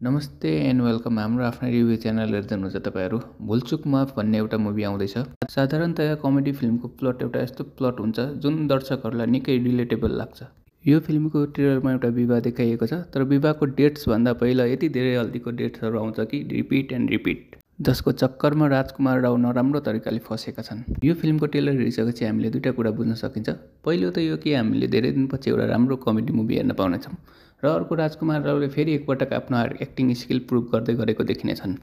नमस्ते and welcome हाम्रो आफ्नो रिभ्यू च्यानल हेर्दै हुनुहुन्छ तपाईँहरू। भुलचुक माफ भन्ने एउटा मुभी आउँदैछ। साधारणतया कमेडी फिल्मको प्लट एउटा यस्तो प्लट हुन्छ जुन दर्शकहरूलाई निकै रिलेटेबल लाग्छ। यो फिल्मको ट्रेलरमा एउटा विवाह देखाइएको छ, तर विवाहको डेट्स भन्दा पहिला यति धेरै हल्दीको डेट्सहरू आउँछ कि रिपिट एन्ड रिपिट, जसको चक्करमा राजकुमार राव नराम्रो तरिकाले फसेका छन्। यो फिल्मको ट्रेलर हेरिसकेपछि हामीले दुईटा कुरा बुझ्न सकिन्छ। पहिलो त यो कि हामीले धेरै दिनपछि एउटा राम्रो कमेडी मुभी हेर्न पाउनेछौँ, र अर्को राजकुमार रावले फेरि एकपटक आफ्नो एक्टिङ स्किल प्रुभ गर्दै गरेको देखिनेछन्।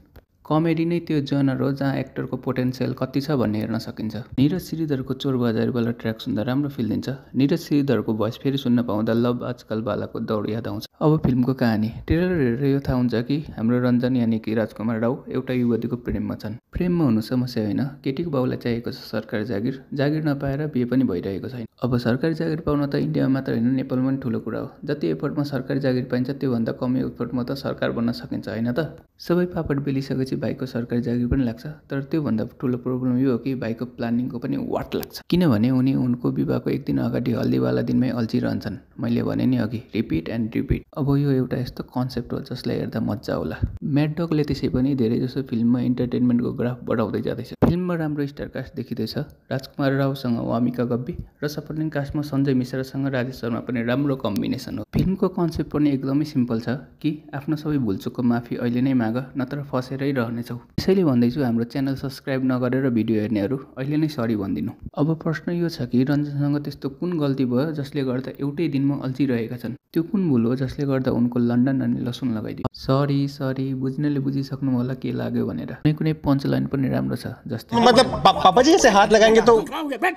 कमेडी नै त्यो जनर हो जहाँ एक्टरको पोटेन्सियल कति छ भन्ने हेर्न सकिन्छ। नीरज श्रीधरको चोर बजारीवाला ट्र्याक सुन्दा राम्रो फिल दिन्छ। नीरज श्रीधरको भोइस फेरि सुन्न पाउँदा लभ आजकल बालाको दौड याद आउँछ। अब फिल्मको कहानी ट्रेलर हेरेर यो थाहा हुन्छ कि हाम्रो रञ्जन यानि कि राजकुमार राव एउटा युवतीको प्रेममा छन्। प्रेममा हुनु समस्या होइन, केटीको बाउलाई चाहिएको छ सरकारी जागिर, जागिर नपाएर बिहे पनि भइरहेको छैन। अब सरकारी जागिर पाउन त इन्डियामा मात्र होइन, नेपालमा पनि ठुलो कुरा हो। जति एफर्टमा सरकारी जागिर पाइन्छ त्योभन्दा कम एफर्टमा त सरकार बन्न सकिन्छ, होइन त? सबै पापड बेलिसकेपछि भाइको सरकारी जागिर पनि लाग्छ, तर त्योभन्दा ठुलो प्रब्लम यो हो कि भाइको प्लानिङको पनि वाट लाग्छ। किनभने उनको विवाहको एक दिन अगाडि हल्दीवाला दिनमै अल्झिरहन्छन्। मैले भने नि अघि, रिपिट एन्ड रिपिट। अब यो एउटा यस्तो कन्सेप्ट हो जसलाई हेर्दा मजा आउला। म्याड डगले त्यसै पनि धेरैजसो फिल्ममा इन्टरटेनमेन्टको ग्राफ बढाउँदै जाँदैछ। फिल्ममा राम्रो स्टार कास्ट देखिँदैछ। राजकुमार रावसँग वामिका गब्बी र सपोर्टिङ कास्टमा सञ्जय मिश्रासँग राजेश शर्मा पनि राम्रो कम्बिनेसन हो। फिल्मको कन्सेप्ट पनि एकदमै सिम्पल छ कि आफ्नो सबै भुलचुकको माफी अहिले नै माग, नत्र फसेरै रहनेछौ। त्यसैले भन्दैछु, हाम्रो च्यानल सब्सक्राइब नगरेर भिडियो हेर्नेहरू अहिले नै सरी भनिदिनु। अब प्रश्न यो छ कि रञ्जनसँग त्यस्तो कुन गल्ती भयो जसले गर्दा एउटै दिनमा अल्झिरहेका छन्? त्यो कुन भुल हो जसले गर्दा उनको लन्डन अनि लसुन लगाइदियो? सरी बुझ्नेले बुझिसक्नु होला के लाग्यो भनेर। कुनै पञ्च लाइन पनि राम्रो छ, जस्तै मतलब पापा जी ऐसे हाथ लगाएंगे तो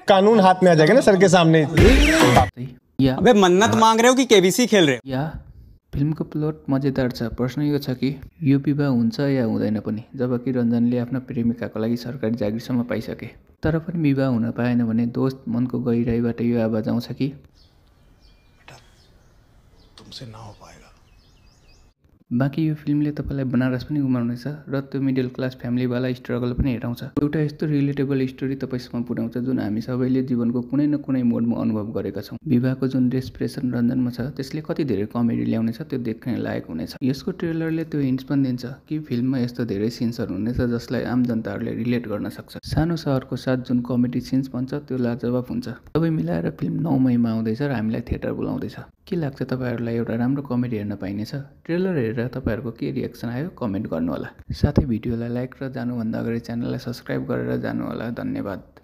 कानून हाथ में आ जाएगा ना सर के सामने। या अबे मन्नत मांग रहे हो कि केबीसी खेल रहे हो? या फिल्मको प्लट मजेदार छ। प्रश्न यो छ कि यो विवाह हुन्छ या हुँदैन पनि, जबकि रञ्जनले आफ्नो प्रेमिकाको लागि सरकारी जागिरसम्म पाइसके। तर पनि विवाह हुन पाएन भने दोस्त मनको गहिराईबाट यो आवाज आउँछ कि तुमसे ना हो पाएगा। बाँकी यो फिल्मले तपाईँलाई बनारस पनि घुमाउनेछ र त्यो मिडल क्लास फ्यामिलीवाला स्ट्रगल पनि हेराउँछ। एउटा यस्तो रिलेटेबल स्टोरी तपाईँसम्म पुर्याउँछ जुन हामी सबैले जीवनको कुनै न कुनै मोडमा अनुभव गरेका छौँ। विवाहको जुन डेस्परेसन रञ्जनमा छ त्यसले कति धेरै कमेडी ल्याउनेछ त्यो देख्ने लायक हुनेछ। यसको ट्रेलरले त्यो हिन्ट्स पनि दिन्छ कि फिल्ममा यस्तो धेरै सिन्सहरू हुनेछ जसलाई आम जनताहरूले रिलेट गर्न सक्छ। सानो सहरको साथ जुन कमेडी सिन्स बन्छ त्यो लाजवाब हुन्छ। सबै मिलाएर फिल्म 9 मईमा आउँदैछ र हामीलाई थिएटर बोलाउँदैछ। के लाग्छ तपाईँहरूलाई एउटा राम्रो कमेडी हेर्न पाइनेछ? ट्रेलर हेरेर तपाईँहरूको के रिएक्सन आयो कमेन्ट गर्नुहोला। साथै भिडियोलाई लाइक र जानुभन्दा अगाडि च्यानललाई सब्सक्राइब गरेर जानुहोला। धन्यवाद।